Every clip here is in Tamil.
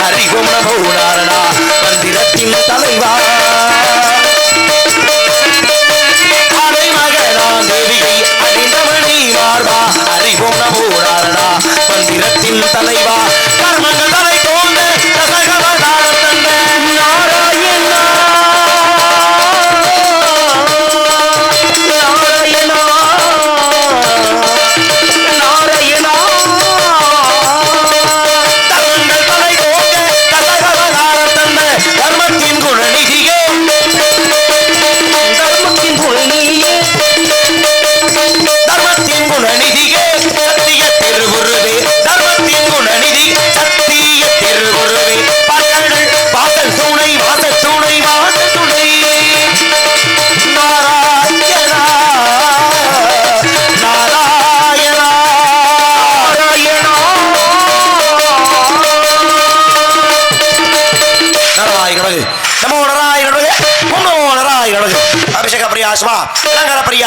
அறிவோம் நமோ நாரணா மந்திரத்தின் தலைவா அலை மகனா தேவியை அணிந்தவனி மார்பா அறிவோம் நமோ நாரணா மந்திரத்தின் தலைவா கர்மங்கள் தலை தோன்ற தசகவதாரம் தந்த நாராயணா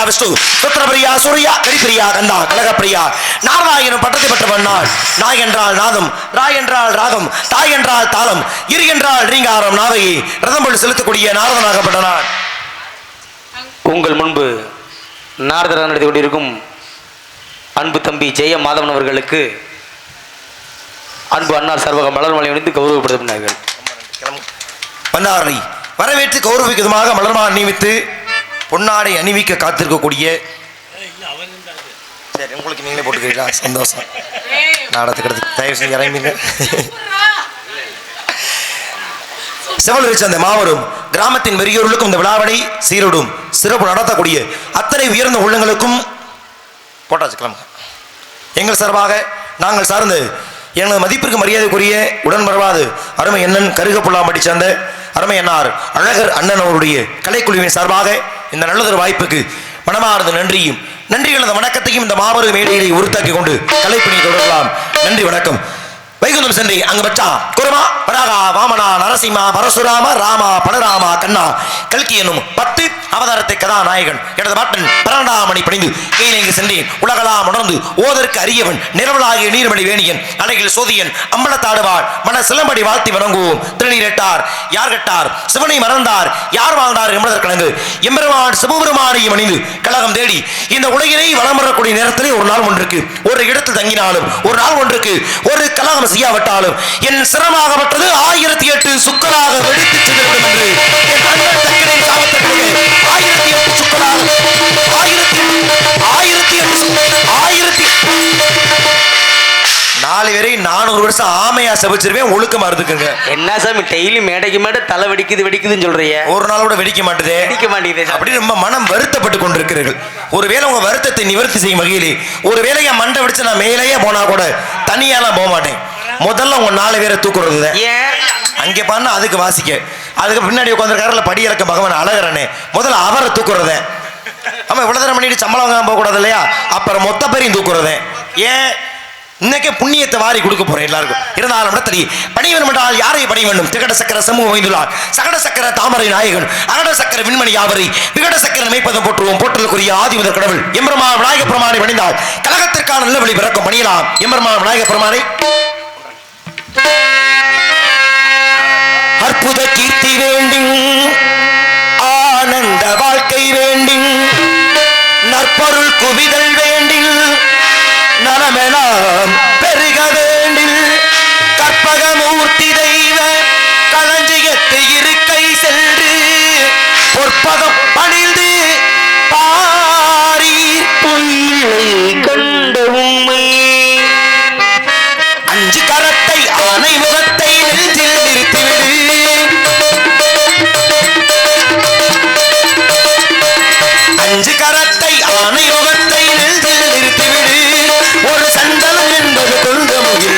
விஷ்ணு புத்திரபிரியா சூர்யா கரிபிரியா கந்தா கலகப்பிரியா நாராயணன் பட்டத்தை பெற்றவன் நான். நாய் என்றால் நாதம், ராய் என்றால் ராகம், தாய் என்றால் தாளம், இரு என்றால் ரீங்காரம், நாவையை ரதம்பொழி செலுத்தக்கூடிய நாரதனாகப்பட்ட நான். உங்கள் முன்பு நாரதராக நடத்தி கொண்டிருக்கும் அன்பு தம்பி ஜெய மாதவன் அவர்களுக்கு அன்பு அன்னார் சர்வக மலர்மலை அணிந்து கௌரவப்படுத்தினார்கள். மன்னாரை வரவேற்று கௌரவிக்கு விதமாக மலர்மாலை நியமித்து பொன்னாடை அணிவிக்க காத்திருக்கக்கூடிய சரி உங்களுக்கு நீங்களே போட்டுக்கிறீங்களா? சந்தோஷம். நாடகத்துக்கு தயவு செஞ்சு இறங்கிங்க. செவல் வச்ச அந்த மாபெரும் கிராமத்தின் வெறியோர்களுக்கும் இந்த விழாவடை சீரோடும் சிறப்பு நடத்தக்கூடிய அத்தனை உயர்ந்த உள்ளங்களுக்கும் போட்டாச்சு கிளம்ப எங்கள் சார்பாக நாங்கள் சார்ந்து எனது மதிப்பிற்கு மரியாதைக்குரிய உடன்படாது அருமை அண்ணன் கருகப்புள்ளாம்பட்டி சார்ந்த அருமை அண்ணார் அழகர் அண்ணன் அவருடைய கலைக்குழுவின் சார்பாக இந்த நல்லதொரு வாய்ப்புக்கு மனமார்ந்த நன்றியும் நன்றிகளது வணக்கத்தையும் இந்த மாபெரும் மேடையை உருத்தாக்கி கொண்டு கலைப்பணி தொடரலாம். நன்றி வணக்கம். வைகுந்தம் சென்றி அங்கு வச்சா குருமா பராகா வாமனா நரசிம்மா பரசுராமா ராமா பலராமா கண்ணா கல்கி என்னும் 10 அவதாரத்தை கதாநாயகன் எனது பாட்டன் 12ஆம் மணி பணிந்து கீழே சென்றேன் உலகலாம் உணர்ந்து ஓதற்கு அரியவன் நிரவலாகிய நீர்மணி வேணியன் அணையில் சோதியன் அம்பலத்தாடுவாள் மன சிலம்படி வாழ்த்தி வணங்குவோம். திருநீரேட்டார் யார் கட்டார் சிவனை மறந்தார் யார் வாழ்ந்தார் என்பதற்கிழங்கு எம்பெருமான் சிவபெருமானையும் அணிந்து கழகம் தேடி இந்த உலகினை வளம் வரக்கூடிய நேரத்திலே ஒரு நாள் ஒன்றுக்கு ஒரு இடத்தில் தங்கினாலும் ஒரு நாள் ஒன்றுக்கு ஒரு கழகம் செய்யாவிட்டாலும் என் சிரமாகப்பட்டது 1008 சுக்கராக வெடித்து செல்லும் என்று என் அண்ணன் தக்கனை சாபத்திற்கு 1008 சுக்கராக 4 வரை 400 வருஷம் ஆமையா சபிச்சிருவேன். ஒழுக்கமா இருந்துக்குங்க. என்ன சாமி டெய்லி மேடைக்கு மேடை தலை வெடிக்குதுன்னு சொல்றீங்க. ஒரு நாள் கூட வெடிக்க மாட்டேது அப்படி ரொம்ப மனம் வருத்தப்பட்டு கொண்டிருக்கிறீர்கள். ஒருவேளை உங்க வருத்தத்தை நிவர்த்தி செய்யும் வகையிலே ஒருவேளை என் மண்டை வெடிச்சு நான் மேலேயே போனா கூட தனியாலாம் போக மாட்டேன். முதல்ல உங்க 4 பேரை தூக்குறது அங்கே பண்ண அதுக்கு வாசிக்க அதுக்கு பின்னாடி உட்காந்துருக்காருல படியிறக்க பகவான் அழகரனே முதல்ல அவரை தூக்குறதே. ஆமா இவ்வளவு தரம் பண்ணிட்டு சம்பளம் வாங்க போக கூடாது இல்லையா? அப்புறம் மொத்த பேரையும் தூக்குறதே. ஏன் இன்னைக்கே புண்ணியத்தை வாரி கொடுக்க போறேன் எல்லாருக்கும். இருந்தாலும் இடத்தடி பணி வேண்டும் என்றால் யாரை பணி வேண்டும்? திகட சக்கர சமூகம் வைந்துள்ளார் சகட சக்கர தாமரை நாயகன் அகட சக்கர விண்மணி யாவரை விகட சக்கர மெய்ப்பதம் போற்றுவோம். போற்றலுக்குரிய ஆதிமுத கடவுள் எம்பெருமா விநாயக பெருமானை பணிந்தால் கழகத்திற்கான நல்ல வழி பிறக்கும் பணியலாம். எம்பெருமா விநாயக பெருமானை அற்புத கீர்த்தி வேண்டி ஆனந்த வாழ்க்கை வேண்டி நற்பொருள் குவிதல் வேண்டி நலமெல்லாம் பெருக வேண்டி கற்பகமூர்த்தி தெய்வ களஞ்சியத்து இருக்கை சென்று பொற்பதம் பணிந்து பாரீர் பொய்யை கண்ட உண்மை 5 கரத்தை ஆனை முகத்தை நெஞ்சில் நிறுத்திவிடு 5 கரத்தை ஆனை முகத்தை நெஞ்சில் நிறுத்திவிடு ஒரு சந்தனம் என்பது கொண்ட முகில்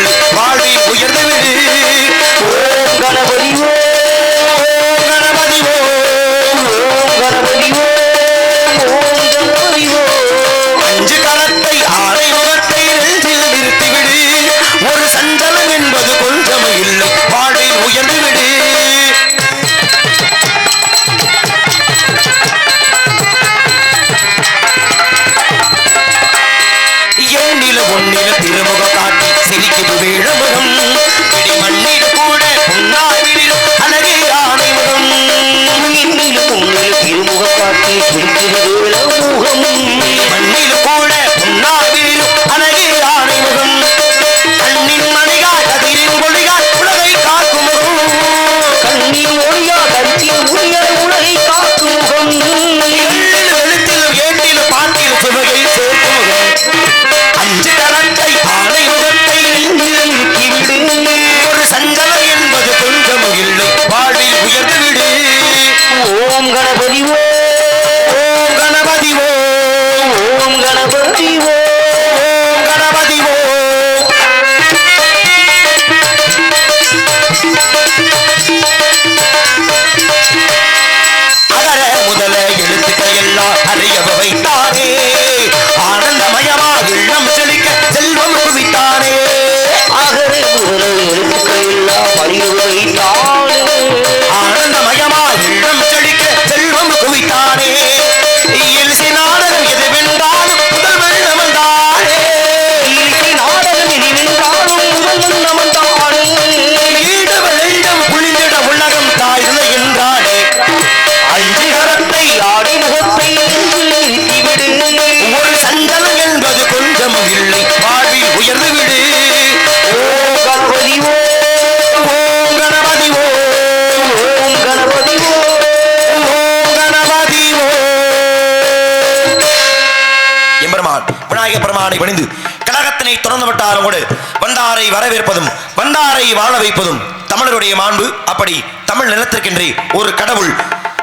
முருகப்பெருமானை பணிந்து கழகத்தினை தொடர்ந்து விட்டாலும் கூட வந்தாரை வரவேற்பதும் வந்தாரை வாழ வைப்பதும் தமிழருடைய மாண்பு. அப்படி தமிழ் நிலத்திற்கென்றே ஒரு கடவுள்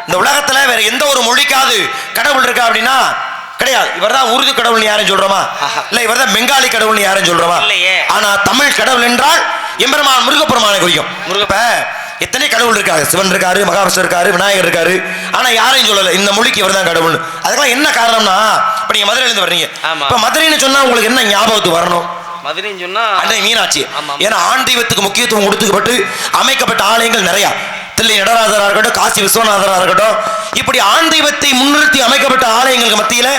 இந்த உலகத்துல வேற எந்த ஒரு மொழிக்காவது கடவுள் இருக்கா அப்படின்னா கிடையாது. இவர்தான் உருது கடவுள் யாரும் சொல்றோமா? இல்ல இவர்தான் பெங்காலி கடவுள் யாரும் சொல்றோமா? ஆனா தமிழ் கடவுள் என்றால் எம்பெருமான் முருகப்பெருமானை குறிக்கும். இப்ப எத்தனை கடவுள் இருக்காரு, சிவன் இருக்காரு, மகாவிஷ்ணு இருக்காரு, விநாயகர் இருக்காரு, ஆனா யாரையும் சொல்லல இந்த மொழிக்கு இவர் தான் கடவுள். அதுக்கெல்லாம் என்ன காரணம்னா, இப்ப நீங்க மதுரையில இருந்து வர்றீங்க, இப்ப மதுரைன்னு சொன்னா உங்களுக்கு என்ன ஞாபகத்துக்கு வரணும்? மதுரைன்னு சொன்னா அன்னை மீனாட்சி. ஏன்னா ஆண் தெய்வத்துக்கு முக்கியத்துவம் கொடுத்துக்கப்பட்டு அமைக்கப்பட்ட ஆலயங்கள் நிறைய. தில்லை நடராஜரா இருக்கட்டும், காசி விஸ்வநாதரா இருக்கட்டும், இப்படி ஆண் தெய்வத்தை முன்னிறுத்தி அமைக்கப்பட்ட ஆலயங்களுக்கு மத்தியில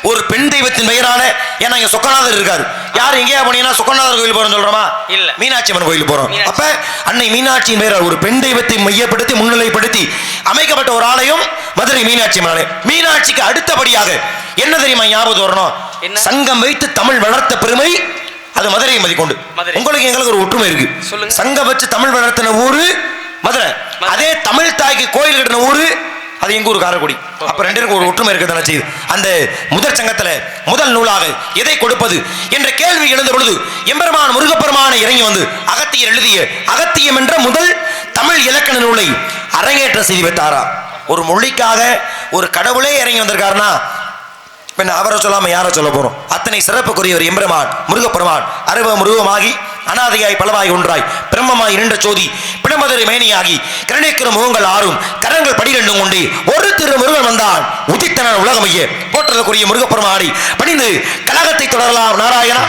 ஒரு பெண் தெய்வத்தின் பெயரான, ஏன்னா இங்க சொக்கநாதர் இருக்காரு. யார் எங்கேயா போனீங்கன்னா சொக்கநாதர் கோயில் போறோம் சொல்றோமா? இல்ல, மீனாட்சி அம்மன் கோயில் போறோம். அப்ப அன்னை மீனாட்சியின் பெயரால் ஒரு பெண் தெய்வத்தை மையப்படுத்தி முன்னிலைப்படுத்தி அமைக்கப்பட்ட ஒரு ஆலயம் மதுரை மீனாட்சி அம்மன் ஆலயம். மீனாட்சிக்கு அடுத்தபடியாக என்ன தெரியுமா ஞாபகம் வரணும்? சங்கம் வைத்து தமிழ் வளர்த்த பெருமை அது மதுரையை மதிக்கொண்டு. உங்களுக்கு எங்களுக்கு ஒரு ஒற்றுமை இருக்கு. சங்கம் வச்சு தமிழ் வளர்த்தின ஊரு மதுரை. அதே தமிழ் தாய்க்கு கோயில் கட்டின ஊரு அது எங்க ஊர் காரைக்குடி. அப்ப ரெண்டு பேருக்கு ஒரு ஒற்றுமை இருக்கிறது செய்யுது. அந்த முதற் சங்கத்துல முதல் நூலாக எதை கொடுப்பது என்ற கேள்வி எழுந்த பொழுது எம்பெருமான் முருகப்பெருமானை இறங்கி வந்து அகத்தியர் எழுதிய அகத்தியம் என்ற முதல் தமிழ் இலக்கண நூலை அரங்கேற்றம் செய்து வைத்தாரா. ஒரு மொழிக்காக ஒரு கடவுளே இறங்கி வந்திருக்காருன்னா அவரை சொல்லாம யாரை சொல்ல போறோம்? அத்தனை சிறப்புக்குரியவர் எம்பெருமான் முருகப்பெருமான். அருவம் உருவமாகி அனாதையாய் பலவாய் ஒன்றாய் பிரம்மமாய் இரண்ட சோதி பிடமதுரை மேனியாகி கருணைக்கிற முகங்கள் ஆறும் கரங்கள் படிரெண்டும் கொண்டே ஒரு திரு முருகன் வந்தான் உதித்தன உலகமைய போற்றலுக்குரிய முருகப்பெருமானை பணிந்து கழகத்தை தொடரலாம். நாராயணா.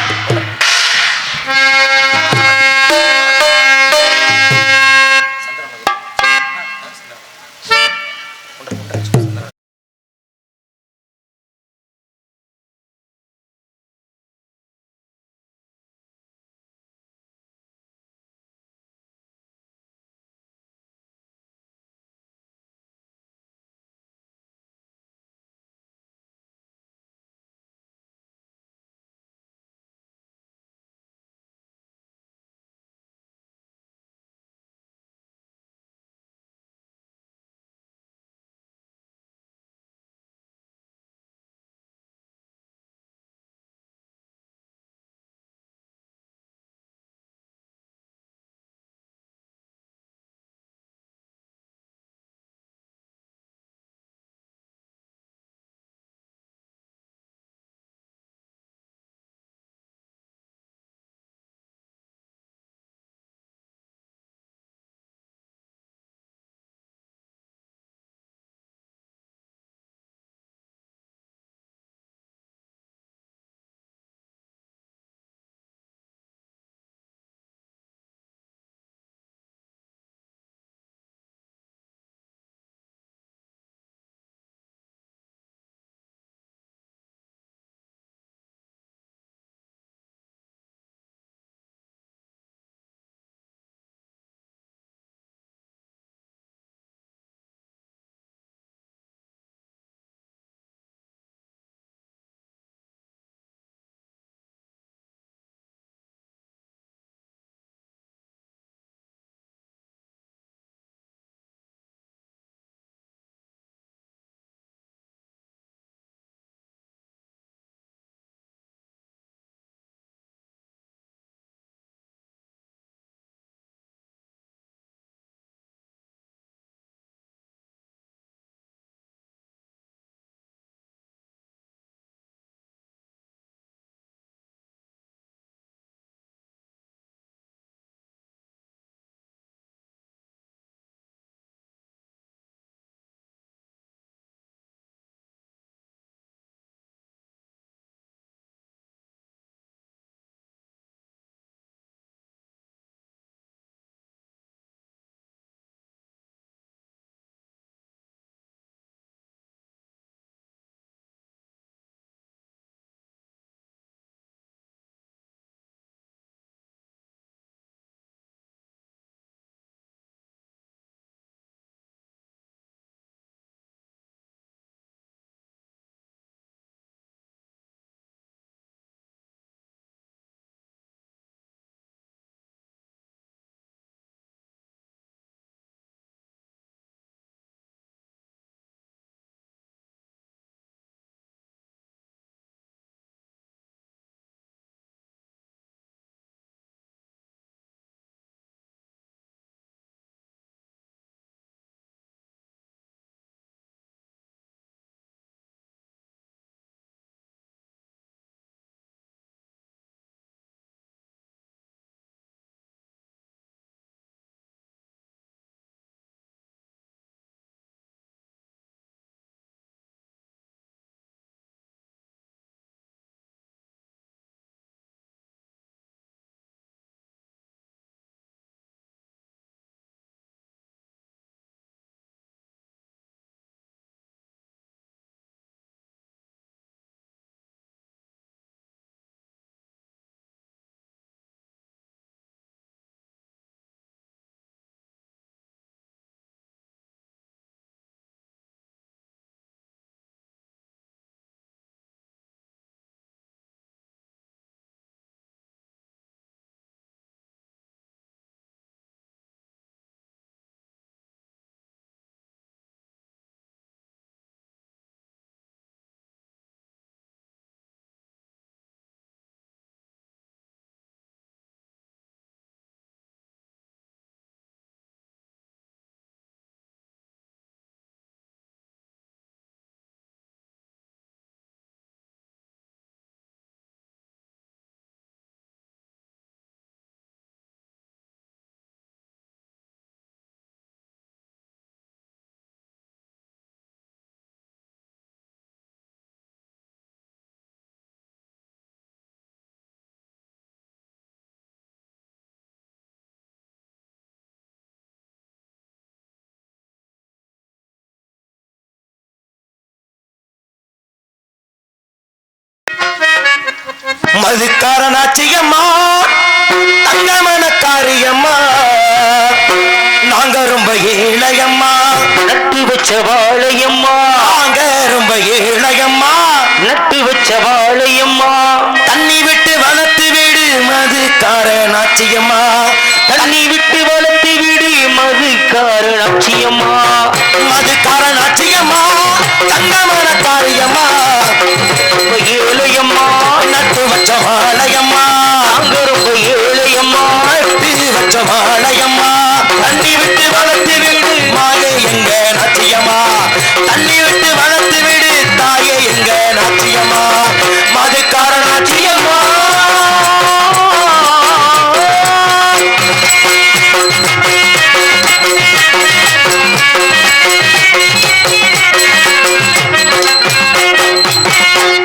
காரணாச்சியம்மா தங்கமன காரியம்மா நாங்க ரொம்ப ஏழையம்மா நட்டு வச்ச வாழையம்மா நாங்க ரொம்ப ஏழையம்மா நட்டு வச்ச வாழையம்மா தண்ணி விட்டு வளர்த்து விடு மது காரணாச்சியம்மா தண்ணி விட்டு வளர்த்து விடு மது காரணாட்சியம்மா மது காரணாச்சியம்மா தங்கமன காரியம்மா ரொம்ப ஏழையம்மா நட்டு வச்ச வாழையம்மா நாங்க ரொம்ப ஏழையம்மா நட்டு வச்ச வாழையம்மா தண்ணி விட்டு வளர்த்து விடு மாயே எங்க நாச்சியம்மா தண்ணி விட்டு வளர்த்து விடு தாயே எங்க நாச்சியம்மா மது காரணாச்சியம்மா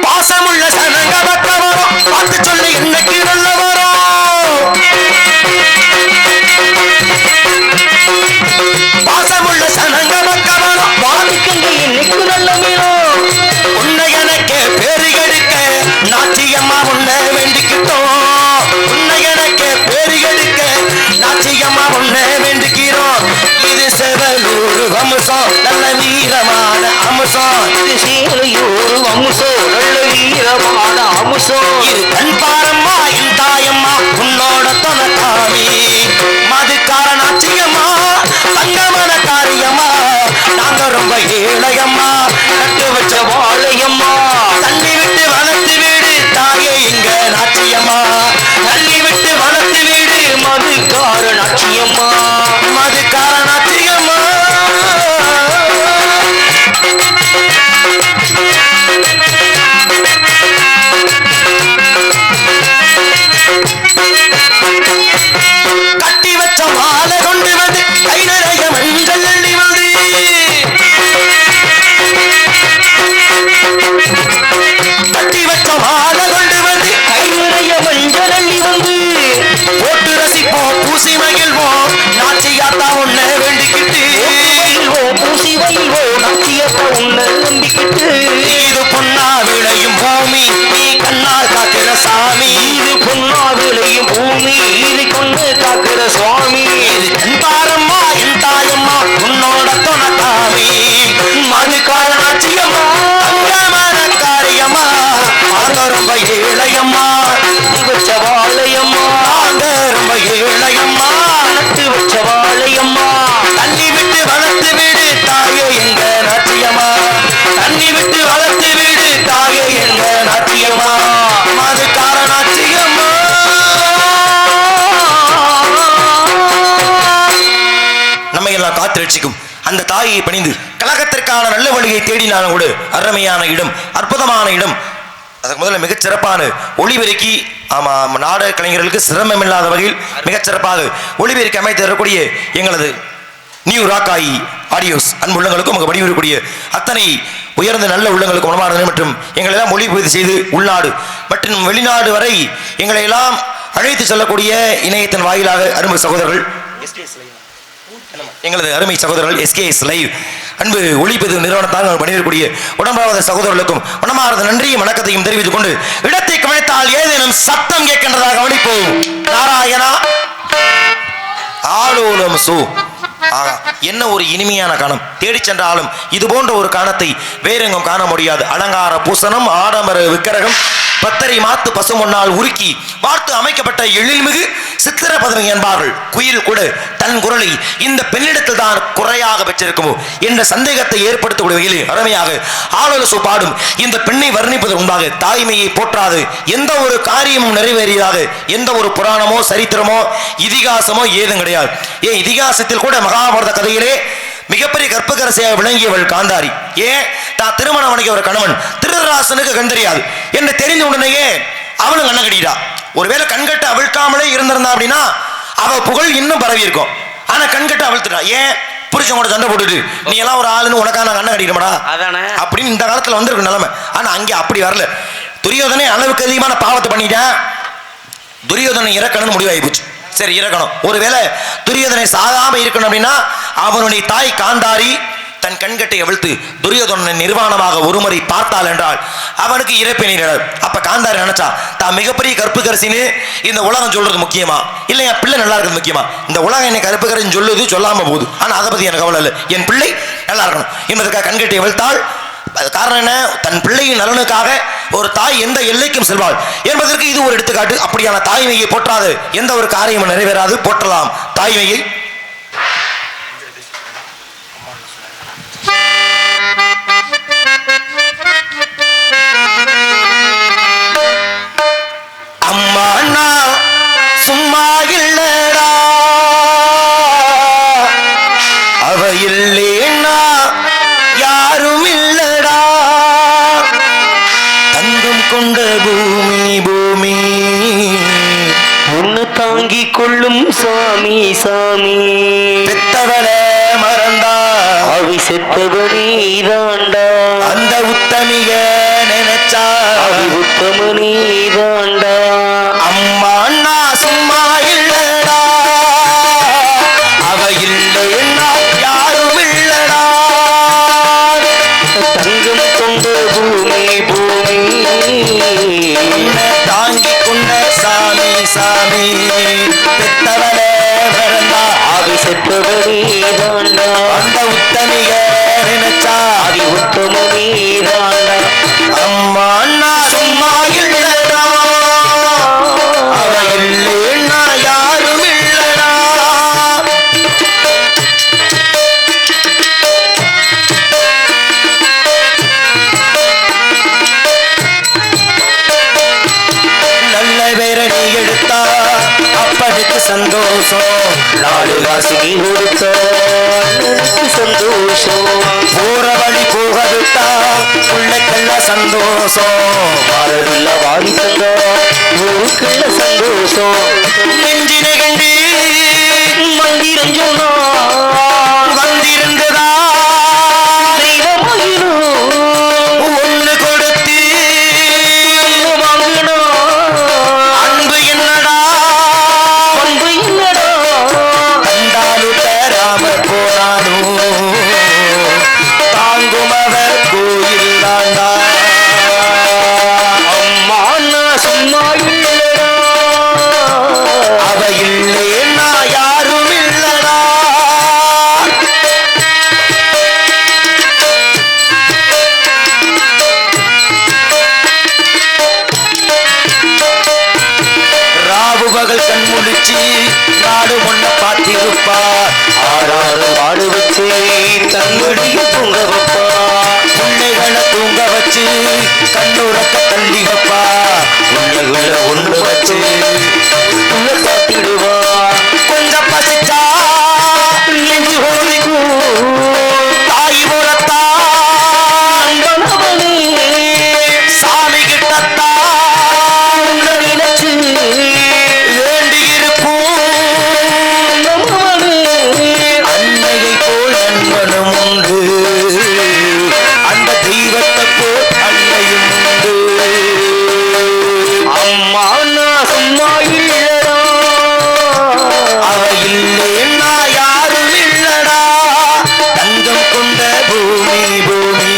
பாசமுள்ள சனங்க பக்க வரும் பார்த்து சொல்லு என்னைக்கு நல்ல வரும் பாசமுள்ள சனங்க பக்க வரும் வாதிக்கங்க இன்னைக்கு நல்ல மீனும் உன்னை எனக்கு பேரு எடுக்க நாச்சியம்மா உன்னை வேண்டிக்கிட்டோம் உன்னை எனக்கு பேரு எடுக்க நாச்சியம்மா உன்னை வேண்டிக்கிறோம் இது செவலூர் வம்சம் நல்ல வீரமான அம்சம் இது சேலையூர் அமுசம் நல்ல வீரமான அமுசம் இது கண் பாரம்மா என் தாயம்மா உன்னோட தொணக்காமி மது காரணாச்சியம்மா தங்கமன காரியம்மா நாங்க ரொம்ப ஏழையம்மா நட்டு வச்ச வாழையம்மா தண்ணி விட்டு வளர்த்து வீடு தாயே எங்க நாச்சியம்மா தண்ணி விட்டு வளர்த்து வீடு மது காரணாட்சியம்மா மது காரணாச்சியம்மா கட்டி வச்ச மாலை கொண்டு வந்து கை நிறைய மஞ்சள் அள்ளி வந்து கட்டி வச்ச மாலை கொண்டு வந்து கை நிறைய மஞ்சள் அள்ளி வந்து போட்டு ரசிப்போம் பூசி மகிழ்வோம் நாச்சியாத்தா உன்னை வேண்டிக்கிட்டு வயல்வோம் பூசி வயல்வோம் நச்சியப்ப உன்னை நம்பிக்கிட்டு இது பொன்னா விளையும் பூமி நீ கண்ணால் காக்கிற சாமி இது பொன்னா விளையும் பூமி இது கொண்டு காக்கிற சுவாமி இது கண் பாரம்மா என் தாயம்மா உன்னோட தொணக்காமி மது காரணாச்சியம்மா தங்கமான காரியம்மா நாங்க ரொம்ப ஏழையம்மா வச்ச வாழையம்மா நாங்க ரொம்ப ஏழையம்மா நட்டு வச்ச வாழையம்மா தண்ணி விட்டு வளர்த்து விடு தாயே எங்க நாச்சியம்மா தண்ணி விட்டு வளர்த்து விடு தாயே எங்க நாச்சியம்மா மது காரணாச்சியம்மா நம்மை எல்லாம் காத்து ரட்சிக்கும் அந்த தாயை பணிந்து கழகத்திற்கான நல்ல வழியை தேடினாலும் கூட அருமையான இடம் அற்புதமான இடம் அதுக்கு முதல்ல மிகச்சிறப்பான ஒளிபெருக்கி நாடக கலைஞர்களுக்கு சிரமம் இல்லாத வகையில் மிகச்சிறப்பாக ஒளிபெருக்கி அமைத்து தரக்கூடிய எங்களது நியூ ராக்காயி ஆடியோஸ் அன்பு உள்ளங்களுக்கும் உங்கள் வடிவக்கூடிய அத்தனை உயர்ந்த நல்ல உள்ளங்களுக்கு உணவானது மற்றும் எங்களை எல்லாம் மொழிபெயர்ப்பு செய்து உள்நாடு மற்றும் வெளிநாடு வரை எங்களை எல்லாம் அழைத்து செல்லக்கூடிய இணையத்தின் வாயிலாக அருமை சகோதரர்கள் எங்களது அருமை சகோதரர்கள் SKS லைவ் அன்பு ஒளிப்பதிவு நிறுவனத்தாக பணியக்கூடிய உடம்பாவத சகோதரர்களுக்கும் உணமார்ந்த நன்றியும் வணக்கத்தையும் தெரிவித்துக் கொண்டு இடத்தை கவனித்தால் ஏதேனும் சத்தம் கேட்கின்றதாக கவனிப்போம் நாராயணா ஆலோலம் சோ ஆகா என்ன ஒரு இனிமையான காணம் தேடி சென்றாலும் இது போன்ற ஒரு காணத்தை வேறெங்கும் காண முடியாது அலங்கார பூசணம் ஆடம்பர விக்கிரகம் பத்தரை மாத்து பசுமொன்னால் உருக்கி வார்த்து அமைக்கப்பட்ட எழில்மிகு சித்திர பதவி என்பார்கள் குயில் கூட தன் குரலை இந்த பெண்ணிடத்தில் தான் குறையாக பெற்றிருக்குமோ என்ற சந்தேகத்தை ஏற்படுத்தக்கூடிய வகையில் அருமையாக ஆலோசு பாடும் இந்த பெண்ணை வர்ணிப்பதற்கு முன்பாக தாய்மையை போற்றாது எந்த ஒரு காரியமும் நிறைவேறியதாக எந்த ஒரு புராணமோ சரித்திரமோ இதிகாசமோ ஏதும் கிடையாது ஏன் இதிகாசத்தில் கூட மகாபாரத கதையிலே மிகப்பெரிய கற்பகரசியாக விளங்கியவள் காந்தாரி ஏன் தான் திருமணம் வணங்கிய ஒரு கணவன் திருதராசனுக்கு கண் தெரியாது என்று தெரிந்த உடனேயே அவளும் கண்ண கட்டிட்டா ஒருவேளை கண்கட்ட அவிழ்க்காமலே இருந்திருந்தா அப்படின்னா அவ புகழ் இன்னும் பரவி இருக்கும் ஆனா கண்கட்ட அவிழ்த்துட்டா ஏன் புருஷன் கூட சண்டை போட்டுட்டு நீ எல்லாம் ஒரு ஆளுன்னு உனக்கா நான் கண்ண கட்டிடுமாடா அதானே அப்படின்னு இந்த காலத்துல வந்திருக்கு நிலைமை ஆனா அங்கே அப்படி வரல துரியோதனை அளவுக்கு அதிகமான பாவத்தை பண்ணிட்டான் துரியோதனை இறக்கணும்னு முடிவாகி போச்சு சரி இறக்கணும் ஒருவேளை துரியோதனை சாகாம இருக்கணும் அப்படின்னா அவனுடைய தாய் காந்தாரி தன் கண்கட்டை அவிழ்த்து துரியோதனனை நிர்வாணமாக ஒருமுறை பார்த்தாள் என்றால் அவனுக்கு இறப்பினை நிழல். அப்ப காந்தாரி நினைச்சா தான் மிகப்பெரிய கற்பு கரசின்னு இந்த உலகம் சொல்றது முக்கியமா இல்லை என் பிள்ளை நல்லா இருக்கிறது முக்கியமா? இந்த உலகம் என்னை கற்பு கரசின்னு சொல்லுது, சொல்லாம போகுது. ஆனா அதை பத்தி எனக்கு கவலை இல்லை, என் பிள்ளை நல்லா இருக்கணும் என்பதற்காக கண்கட்டை அவிழ்த்தாள். அது காரணம் என்ன? தன் பிள்ளையின் நலனுக்காக ஒரு தாய் எந்த எல்லைக்கும் செல்வாள் என்பதற்கு இது ஒரு எடுத்துக்காட்டு. அப்படியான தாய்மையை போற்றாது எந்த ஒரு காரியமும் நிறைவேறாது. போற்றலாம் தாய்மையை. அம்மா நான் சும்மா இல்லடா, அவ இல்லேன்னா யாரும் இல்லடா, தங்கம் கொண்ட பூமி பூமி உன்னை தாங்கி கொள்ளும் சாமி சாமி, பெத்தவள மறந்தா அவி செத்தவனே தாண்டா, அந்த உத்தமிய நினைச்சா அவி உத்தமனே தாண்டா. அம்மா அண்ணா சும்மா இல்லடா, அவ இல்லைன்னா யாரும் இல்லடா, தங்கம் கொண்ட பூமி பூமி உன்னை தாங்கி கொண்ட சாமி சாமி, பெத்தவள மறந்தா அவி செத்தவனே தாண்டா, அந்த உத்தமிய நினைச்சா அவி உத்தமனே தாண்டா. அம்மா அண்ணா சும்மா இல்லடா, அவ இல்லைன்னா யாரும் இல்லடா. நல்ல பேரை நீ எடுத்தா அப்பனுக்கு சந்தோஷம், நாலு காசுக்கு கொடுத்த அண்ணனுக்கு சந்தோஷம், போற வழி போக விட்டா பிள்ளைக்கெல்லாம் சந்தோஷம், வாரதுள்ள வாரி தந்த ஊருக்குள்ள சந்தோஷம். நெஞ்சினை கண்டு மந்திரம் சொன்னா வந்திருந்ததா தெய்வமாயிரும் ஒண்ணு கொடுத்து வாங்கினா அன்பு என்னடா அன்பு இல்லடா, கண்டாலும் தராம போனாலும் தாங்கும் அவர் கோயில் தாண்டா. அம்மா நான் சும்மா இல்லடா, அவ இல்லேன்னா யாரும் இல்லடா. ராவு பகல் கண் முழிச்சு நாடு ஒன்ன பார்த்திருப்பா, ஆறாறு வாடு வச்சு தங்கடியும் தூங்க வைப்பா, பிள்ளைகளை தூங்க வச்சு கண்ணுறக்க தள்ளி வைப்பா, பிள்ளைகளை ஒன்று வச்சு உள்ள சாத்திடுவா, கொஞ்சம் பசிச்சா நெஞ்சு ஹோலிக்கும் தாய் உரத்தா அன்பனவனே சாமி கிட்டத்தா உன்னை நினைச்சு வேண்டி இருக்கும். நம்மவனே அன்னையை போல் நண்பனும் உண்டு, அந்த தெய்வத்தை போல் அன்னையும் உண்டு. அம்மா நான் சும்மா இல்லடா, அவ இல்லேன்னா யாரும் இல்லடா, தங்கம் கொண்ட பூமி பூமி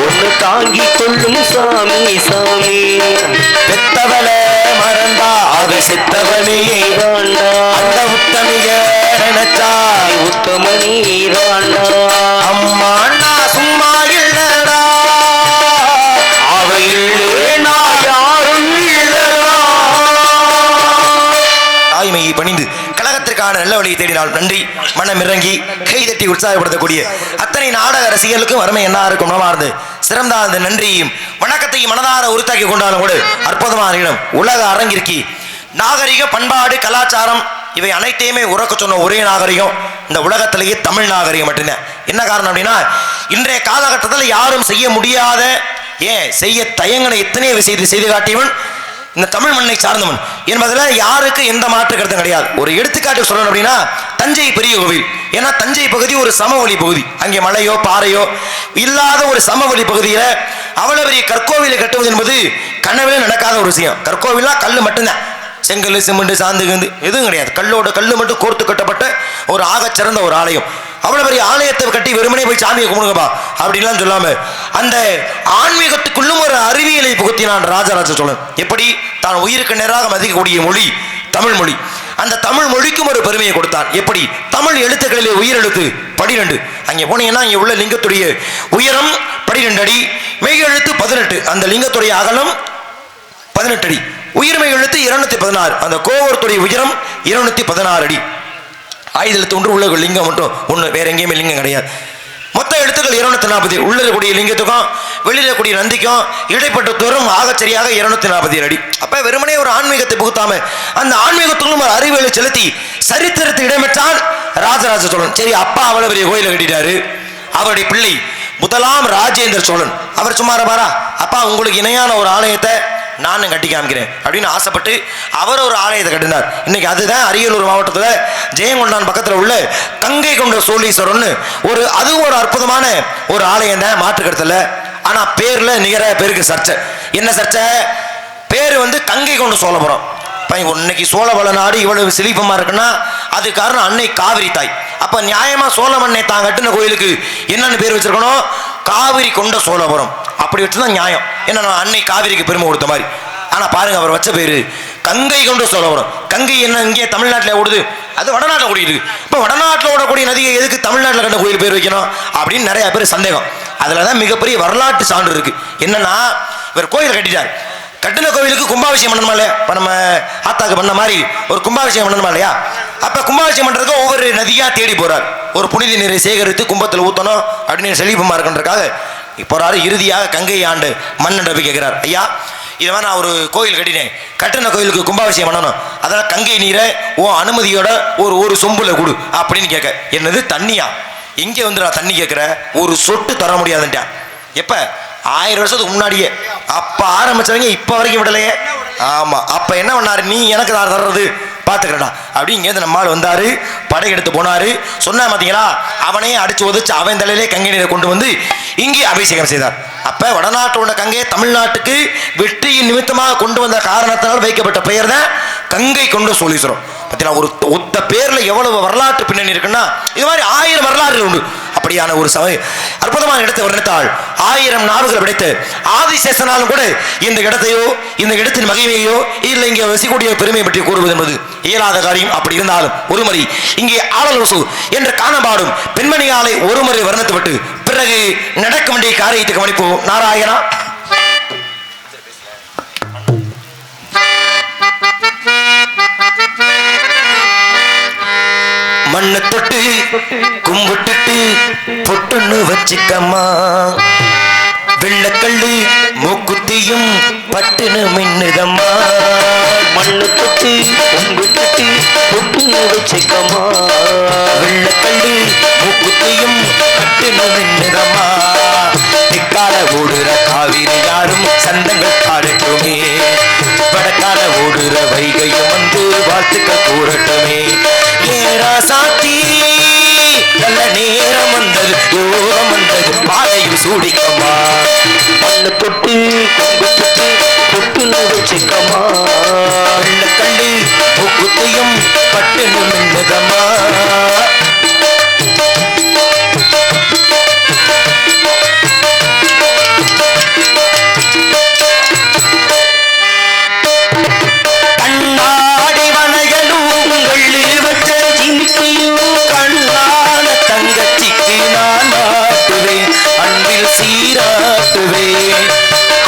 ஒன்று தாங்கி கொள்ளும் சாமி சாமி, பெத்தவள மறந்தா அவ செத்தவனே தாண்டா அந்த உத்தமிய நினைச்சா உத்தமனே தாண்டா. அம்மா அண்ணா சும்மா இல்லடா, அவ இல்லேனா யாரும் இல்லடா. தாய்மையை பணிந்து கழகத்திற்கான நல்ல வழியை தேடினால் நன்றி மனம் இறங்கி கைதட்டி உற்சாகப்படுத்தக்கூடிய அத்தனை நாடக ரசிகர்களுக்கும் வறுமை என்ன இருக்கும் மனமார்ந்து சிறந்த அந்த நன்றியையும் வணக்கத்தையும் மனதார உறுத்தாக்கி கொண்டாலும் கூட அற்புதமான இடம் உலக அரங்கிற்கு நாகரிக பண்பாடு கலாச்சாரம் இவை அனைத்தையுமே உறக்க சொன்ன ஒரே நாகரிகம் இந்த உலகத்திலேயே தமிழ் நாகரிகம் மட்டும்தான். என்ன காரணம் அப்படின்னா இன்றைய காலகட்டத்தில் யாரும் செய்ய முடியாத ஏன் செய்ய தயங்கனை எத்தனையோ விஷயத்தை செய்து காட்டியவன் இந்த தமிழ் மண்ணை சார்ந்தவன் என்பதில் யாருக்கு எந்த மாற்று கருத்தும் கிடையாது. ஒரு எடுத்துக்காட்டு சொல்லணும் அப்படின்னா தஞ்சை பெரிய கோவில், ஏன்னா தஞ்சை பகுதி ஒரு சமவெளி பகுதி, அங்கே மலையோ பாறையோ இல்லாத ஒரு சமவெளி பகுதியில் அவ்வளவு பெரிய கற்கோவிலை கட்டுவது என்பது கனவிலே நடக்காத ஒரு விஷயம். கற்கோவில்னா கல் மட்டும்தான், செங்கல் சிமெண்ட் சாந்து கந்து எதுவும் கிடையாது, கல்லோட கல் மட்டும் கோர்த்து கட்டப்பட்ட ஒரு ஆகச்சிறந்த ஒரு ஆலயம். அவ்வளவு பெரிய ஆலயத்தை கட்டி வெறுமனே போய் சாமியை கும்பிடுங்கப்பா அப்படின்லாம் சொல்லாம அந்த ஆன்மீகத்துக்குள்ளும் ஒரு அறிவியலை புகுத்தினான் ராஜராஜ சோழன். எப்படி? தான் உயிருக்கு நேராக மதிக்கக்கூடிய மொழி தமிழ் மொழி. அந்த தமிழ் மொழிக்கும் ஒரு பெருமையை கொடுத்தான். எப்படி? தமிழ் எழுத்துக்களிலே உயிரெழுத்து 12. அங்கே போனீங்கன்னா இங்கே உள்ள லிங்கத்துடைய உயரம் 12 அடி, மெய் எழுத்து 18, அந்த லிங்கத்துடைய அகலம் 18 அடி, உயிர்மெய் எழுத்து 216, அந்த கோவரத்துடைய உயரம் 216 அடி. ஆயுத எழுத்து ஒன்று, உள்ள லிங்கம் மட்டும் ஒன்று, வேற எங்கேயுமே லிங்கம் கிடையாது. மொத்த எழுத்துக்கள் 240. உள்ள இருக்கக்கூடிய லிங்கத்துக்கும் வெளியில் இருக்கக்கூடிய நந்திக்கும் இடைப்பட்ட தூரம் ஆகச்சரியாக 247 அடி. அப்ப வெறுமனே ஒரு ஆன்மீகத்தை புகுத்தாம அந்த ஆன்மீகத்துக்கும் ஒரு அறிவியலை செலுத்தி சரித்திரத்தை இடம்பெற்றான் ராஜராஜ சோழன். சரி, அப்பா அவ்வளவு பெரிய கோயிலை கட்டிட்டாரு. அவருடைய பிள்ளை முதலாம் ராஜேந்திர சோழன் அவர் சும்மா இருப்பாரா? அப்பா உங்களுக்கு இணையான ஒரு ஆலயத்தை நானும் கட்டி காமிக்கிறேன் அப்படின்னு ஆசைப்பட்டு அவர் ஒரு ஆலயத்தை கட்டினார். இன்னைக்கு அதுதான் அரியலூர் மாவட்டத்தில் ஜெயங்கொண்டான் பக்கத்தில் உள்ள கங்கை கொண்ட சோழீஸ்வரன் அதுவும் ஒரு அற்புதமான ஒரு ஆலயம் தான், மாற்று கருத்துல. ஆனா பேர்ல நிகர பேருக்கு சர்ச்சை. என்ன சர்ச்சை? பேரு கங்கை கொண்ட சோழபுரம். இன்னைக்கு சோழவள நாடு இவ்வளவு செழிப்பமா இருக்குன்னா அது காரணம் அன்னை காவிரி தாய். அப்ப நியாயமா சோழ மண்ணை தான் கட்டின கோயிலுக்கு என்னன்னு பேர் வச்சிருக்கணும்? காவிரி கொண்ட சோழபுரம். அப்படி வச்சுதான் நியாயம். என்ன, அன்னை காவிரிக்கு பெருமை கொடுத்த மாதிரி. ஆனா பாருங்க, அவர் வச்ச பேரு கங்கை கொண்ட சோழபுரம். கங்கை என்ன இங்கே தமிழ்நாட்டில் ஓடுது? அது வடநாட்டில் ஓடிட்டு. இப்போ வடநாட்டில் ஓடக்கூடிய நதியை எதுக்கு தமிழ்நாட்டில் கண்ட கோயில் பேர் வைக்கணும் அப்படின்னு நிறைய பேர் சந்தேகம். அதுலதான் மிகப்பெரிய வரலாற்று சான்று இருக்கு. என்னன்னா, இவர் கோயில் கட்டிட்டார். கட்டின கோவிலுக்கு கும்பாபிஷேகம் பண்ணணுமா இல்லையா? இப்போ நம்ம ஆத்தாக்கு பண்ண மாதிரி ஒரு கும்பாபிஷேகம் பண்ணணுமா இல்லையா? அப்போ கும்பாபிஷேகம் பண்ணுறதுக்கு ஒவ்வொரு நதியாக தேடி போகிறார். ஒரு புனித நீரை சேகரித்து கும்பத்தில் ஊற்றணும் அப்படின்னு செழிப்பமாக இருக்குன்றக்காக போகிறாரு. இறுதியாக கங்கை ஆண்டு மன்னன் போய் கேட்குறார், ஐயா இதை மாதிரி நான் ஒரு கோயில் கட்டினேன், கட்டின கோயிலுக்கு கும்பாபிஷேகம் பண்ணணும், அதனால் கங்கை நீரை அனுமதியோட ஒரு சொம்புல கொடு அப்படின்னு கேட்க. என்னது தண்ணியா? எங்கே நான் தண்ணி கேட்குற? ஒரு சொட்டு தர முடியாதுன்ட்டா. எப்போ? 1000 வருஷத்துக்கு முன்னாடியே. அப்ப ஆரம்பிச்சவங்க இப்ப வரைக்கும் விடலையே. ஆமா, அப்ப என்ன பண்ணாரு? நீ எனக்கு தான் தர்றது பாத்துக்கிறடா அப்படி இங்கேருந்து நம்மால் வந்தாரு, படையெடுத்து போனாரு. சொன்னா பாத்தீங்களா, அவனே அடிச்சு உதச்சு அவன் தலையிலே கங்கை நீரை கொண்டு வந்து இங்கே அபிஷேகம் செய்தார். அப்ப வடநாட்டோட கங்கையை தமிழ்நாட்டுக்கு வெற்றியின் நிமித்தமாக கொண்டு வந்த காரணத்தினால் வைக்கப்பட்ட பெயர் தான் கங்கை கொண்ட சோழீஸ்வரம். பார்த்தீங்களா, ஒரு ஒத்த பேர்ல எவ்வளவு வரலாற்று பின்னணி இருக்குன்னா இது மாதிரி 1000 வரலாறுகள் உண்டு. அப்படியான ஒரு அற்புதமான இடத்தை வர்ணித்தால் 1000 நாவுகள் படைத்த ஆதிசேஷனாலும் கூட இந்த இடத்தையோ இந்த இடத்தின் மகிமையோ இல்லை இங்கே வசிக்கூடிய பெருமையை பற்றி கூறுவது என்பது இயலாத காரியம். அப்படி இருந்தாலும் ஒருமுறை இங்கே ஆளலோசு என்று காணப்பாடும் பெண்மணியாலை ஒருமுறை வர்ணித்து விட்டு பிறகு நடக்க வேண்டிய காரியத்தை கவனிப்போம். நாராயணா. மண்ணு தொட்டு கும்பிட்டுட்டு பொட்டுன்னு வச்சுக்கம்மா, வெள்ளக்கல்லு மூக்குத்தியும் பட்டுன்னு மின்னுதம்மா. மண்ணு தொட்டு கும்பிட்டுட்டு பொட்டுன்னு வச்சுக்கம்மா, வெள்ளக்கல்லு மூக்குத்தியும் பட்டுன்னு மின்னுதம்மா. திக்கால ஓடுற காவிரி யாரும் சந்தங்கள் பாடட்டுமே, வடக்கால ஓடுற வைகையும் வாழ்த்துக்கள் கூறட்டுமே. ஏராசாத்தி நல்ல நேரம் வந்தது, தூரம் வந்தது, பாதையும் சூடிக்கம்மா. மண்ணு தொட்டு கும்பிட்டுட்டு பொட்டுன்னு வச்சுக்கம்மா, வெள்ளக்கல்லு மூக்குத்தியும் பட்டுன்னு மின்னுதம்மா.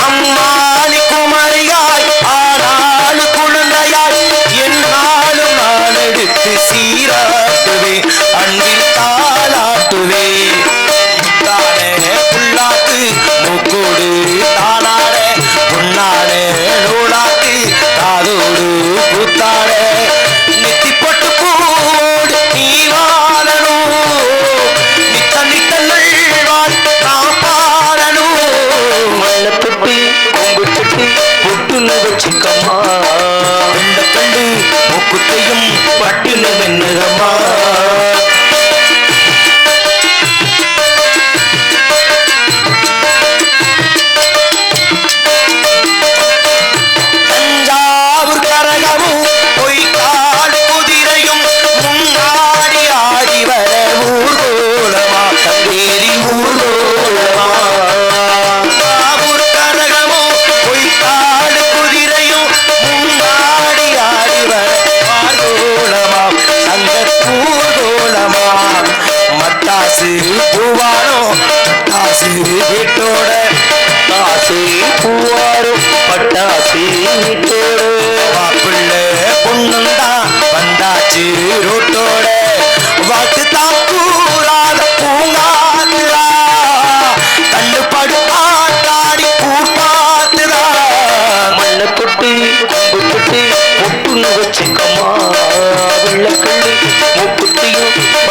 அம்மானி குமரியாய் ஆனாலு குழந்தையாய் என்னாலும் நான் எடுத்து சீராட்டுவே, அன்பில் தாளாட்டுவே. தானே புல்லாக்கு மூக்கோடு தாளாட, புண்ணானே நூலாக்கு காதோடு கூத்தாட, நெத்தி பொட்டு பூவோடு நீ வாழணும், நித்த நித்த நல்வாழ் நான் பாடணும். மண்ணு தொட்டு கும்பிட்டுட்டு பொட்டுன்னு வச்சுக்கம்மா, வெள்ளக்கல்லு மூக்குத்தையும் பட்டுன்னு மின்னுதம்மா. தஞ்சாவூர் கரகமும் பொய்க்காடு குதிரையும் முன்னாடி ஆடி வர ஊர்கோ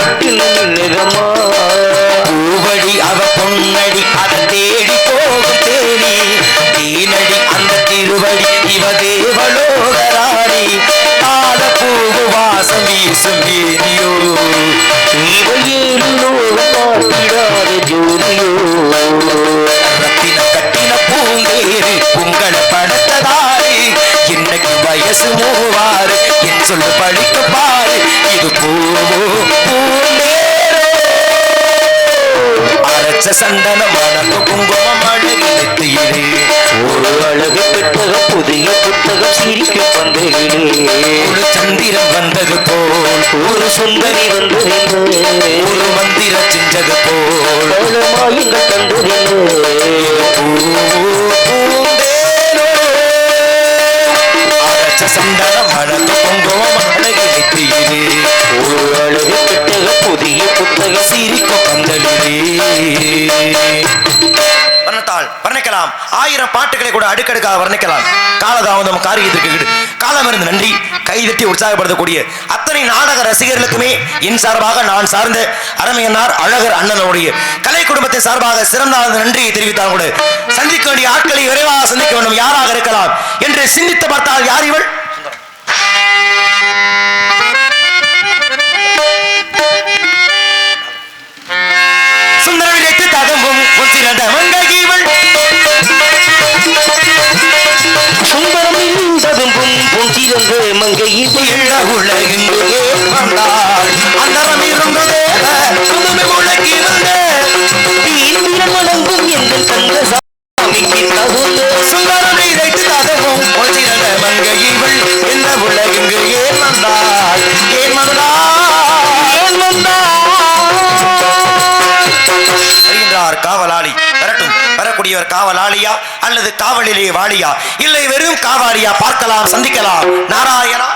பட்டுன்னு நின்னுதம்மா. பூவடி அவ பொன்னடி அதை தேடி போகும் தேனி தீனடி அந்த திருவடி இவ தேவலோகராணி தாழ பூவு வாசம் வீசும் வேணியோ இவ ஏழு லோகம் பார்த்திடாத ஜோதியோ. ரத்தின கட்டின பூந்தேரு உங்களை படுத்ததாரு இன்னைக்கு வயசு மூவாறு என் சொல்லு படிக்க பாரு இது பூவோ பூந்தேரோ அரைச்ச சந்தன மணக்கு குங்குமம் அழகு நெத்தியிலே ஒரு அழகு பெட்டகம் புதிய புத்தகம் சிரிக்க பந்தலிலே. ஒரு சந்திரன் வந்தது போல் ஒரு சுந்தரி வந்து ஒரு மந்திர செஞ்சது போல் மாயங்கள் கண்டது. பூந்தேனோ அரைச்ச சந்தன மணக்கு குங்குமம் அழகு நெத்தியிலே ஒரு அழகு பெட்டகம் புதிய புத்தகம் சிரிக்க பந்தலிலே வர்ணத்தால் வர்ணிக்கலாம் 1000 பாட்டுகளை கூட அடுக்கடுக்காக வர்ணிக்கலாம். காலதாமதம் காரியத்திற்கு காலமிருந்து நன்றி கைதட்டி உற்சாகப்படுத்தக்கூடிய அத்தனை நாடக ரசிகர்களுக்குமே என் சார்பாக நான் சார்ந்த அருமையன்னார் அழகர் அண்ணனுடைய கலை குடும்பத்தின் சார்பாக சிறந்த நன்றியை தெரிவித்தால் கூட சந்திக்க வேண்டிய ஆட்களை விரைவாக சந்திக்க வேண்டும் யாராக இருக்கலாம் என்று சிந்தித்து பார்த்தால் யார் இவள்? சுந்தரவிலைக்கு தகம்பும் பொன்சிறந்த மங்கை இவள் சுந்தரம் இருந்ததும் பொன்சிறந்த மங்கை உள்ள உலகெங்கே வந்தாள் அந்தரம் இருந்ததே புதுமை உலகி வந்தே இந்திரன் வணங்கும் எங்கள் தங்க சாமிக்கு தகுந்த சுந்தரம் இறைத்து தகவும் பொன்சிறந்த மங்கை இவள் இந்த உலகெங்கு ஏன் வந்தாள் ஏன் வந்தாள் வருகின்றார் காவலாளி வரட்டும் வரக்கூடியவர் காவலாளியா அல்லது காவலிலே வாளியா இல்லை வெறும் காவாலியா பார்க்கலாம் சந்திக்கலாம் நாராயணா